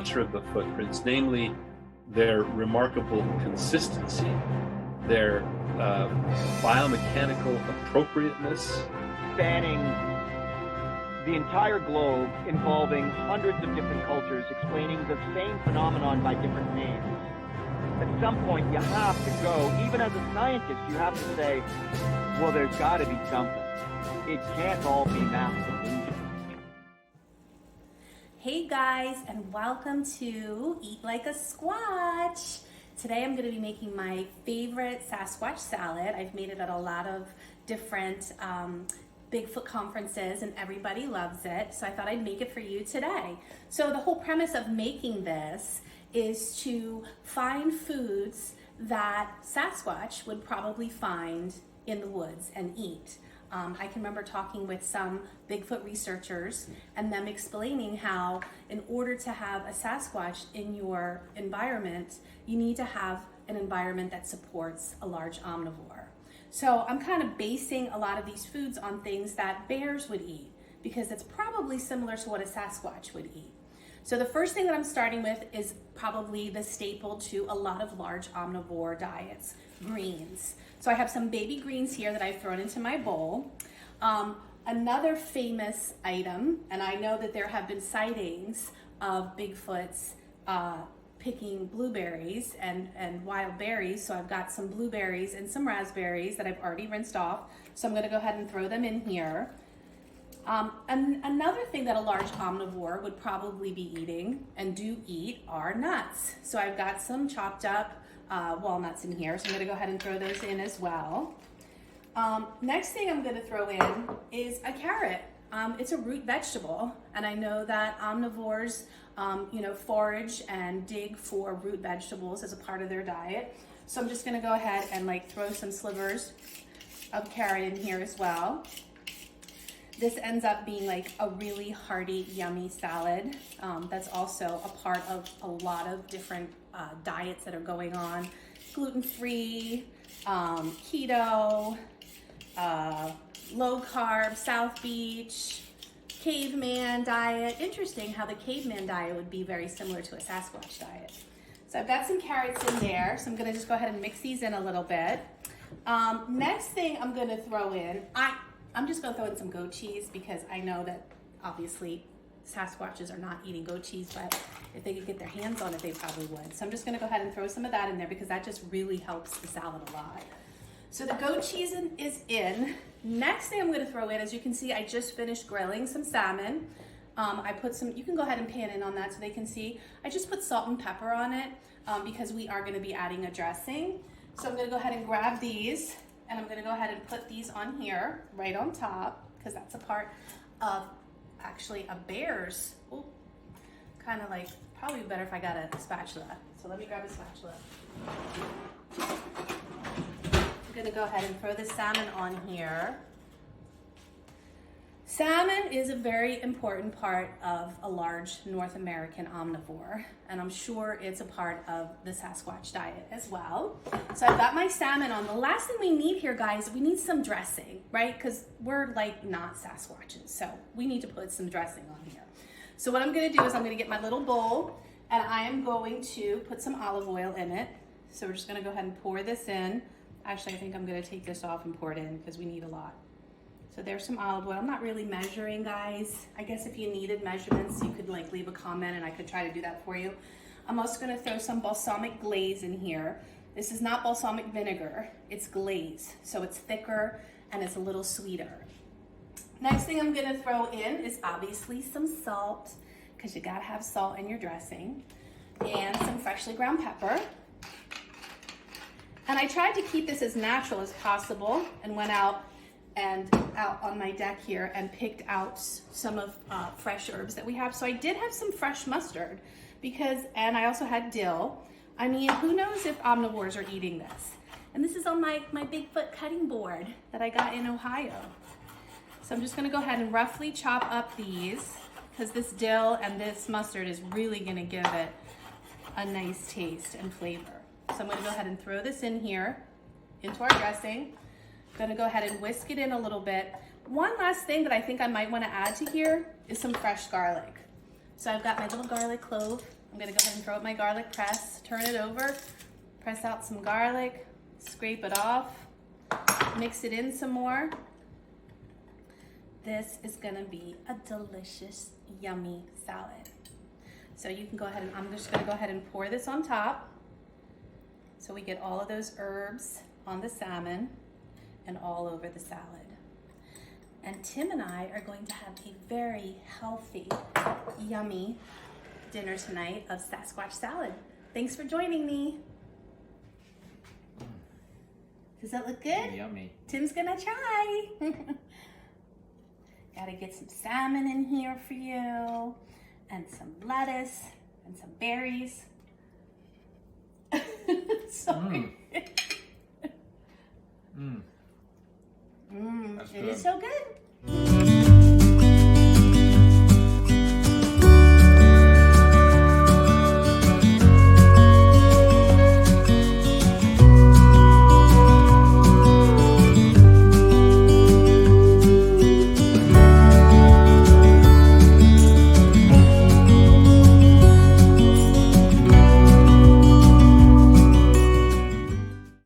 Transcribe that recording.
nature of the footprints, namely their remarkable consistency, their biomechanical appropriateness. Spanning the entire globe, involving hundreds of different cultures, explaining the same phenomenon by different names. At some point, you have to go, even as a scientist, you have to say, well, there's got to be something. It can't all be mass illusion. Hey guys, and welcome to Eat Like a Squatch. Today I'm going to be making my favorite Sasquatch salad. I've made it at a lot of different Bigfoot conferences and everybody loves it, so I thought I'd make it for you today. So the whole premise of making this is to find foods that Sasquatch would probably find in the woods and eat. I can remember talking with some Bigfoot researchers and them explaining how in order to have a Sasquatch in your environment, you need to have an environment that supports a large omnivore. So I'm kind of basing a lot of these foods on things that bears would eat because it's probably similar to what a Sasquatch would eat. So the first thing that I'm starting with is probably the staple to a lot of large omnivore diets, greens. So I have some baby greens here that I've thrown into my bowl. Another famous item, and I know that there have been sightings of Bigfoots picking blueberries and wild berries. So I've got some blueberries and some raspberries that I've already rinsed off. So I'm gonna go ahead and throw them in here. And another thing that a large omnivore would probably be eating and do eat are nuts. So I've got some chopped up walnuts in here, so I'm going to go ahead and throw those in as well. Next thing I'm going to throw in is a carrot. It's a root vegetable, and I know that omnivores forage and dig for root vegetables as a part of their diet. So I'm just going to go ahead and throw some slivers of carrot in here as well. This ends up being a really hearty, yummy salad. That's also a part of a lot of different diets that are going on. Gluten-free, keto, low carb, South Beach, caveman diet. Interesting how the caveman diet would be very similar to a Sasquatch diet. So I've got some carrots in there, so I'm gonna just go ahead and mix these in a little bit. Next thing I'm gonna throw in, I'm just gonna throw in some goat cheese because I know that obviously Sasquatches are not eating goat cheese, but if they could get their hands on it, they probably would. So I'm just gonna go ahead and throw some of that in there because that just really helps the salad a lot. So the goat cheese is in. Next thing I'm gonna throw in, as you can see, I just finished grilling some salmon. I put some, you can go ahead and pan in on that so they can see. I just put salt and pepper on it because we are gonna be adding a dressing. So I'm gonna go ahead and grab these and I'm gonna go ahead and put these on here, right on top, because that's a part of actually a bear's, kind of probably better if I got a spatula. So let me grab a spatula. I'm gonna go ahead and throw the salmon on here. Salmon is a very important part of a large North American omnivore, and I'm sure it's a part of the Sasquatch diet as well. So I've got my salmon on. The last thing we need here, guys, we need some dressing, right? Because we're not Sasquatches, so we need to put some dressing on here. So what I'm gonna do is I'm gonna get my little bowl, and I am going to put some olive oil in it. So we're just gonna go ahead and pour this in. Actually, I think I'm gonna take this off and pour it in because we need a lot. So there's some olive oil. I'm not really measuring, guys. I guess if you needed measurements, you could leave a comment and I could try to do that for you. I'm also gonna throw some balsamic glaze in here. This is not balsamic vinegar, it's glaze. So it's thicker and it's a little sweeter. Next thing I'm gonna throw in is obviously some salt, because you gotta have salt in your dressing, and some freshly ground pepper. And I tried to keep this as natural as possible and went out on my deck here and picked out some of fresh herbs that we have. So I did have some fresh mustard and I also had dill. I mean, who knows if omnivores are eating this? And this is on my Bigfoot cutting board that I got in Ohio. So I'm just gonna go ahead and roughly chop up these because this dill and this mustard is really gonna give it a nice taste and flavor. So I'm gonna go ahead and throw this in here into our dressing. Gonna go ahead and whisk it in a little bit. One last thing that I think I might want to add to here is some fresh garlic. So I've got my little garlic clove I'm gonna go ahead and throw up my garlic press, turn it over, press out some garlic, scrape it off, mix it in some more. This is gonna be a delicious, yummy salad. So you can go ahead and, I'm just gonna go ahead and pour this on top so we get all of those herbs on the salmon and all over the salad. And Tim and I are going to have a very healthy, yummy dinner tonight of Sasquatch salad. Thanks for joining me. Does that look good? Yummy. Tim's gonna try. Gotta get some salmon in here for you, and some lettuce, and some berries. Sorry. That's It good. is so good.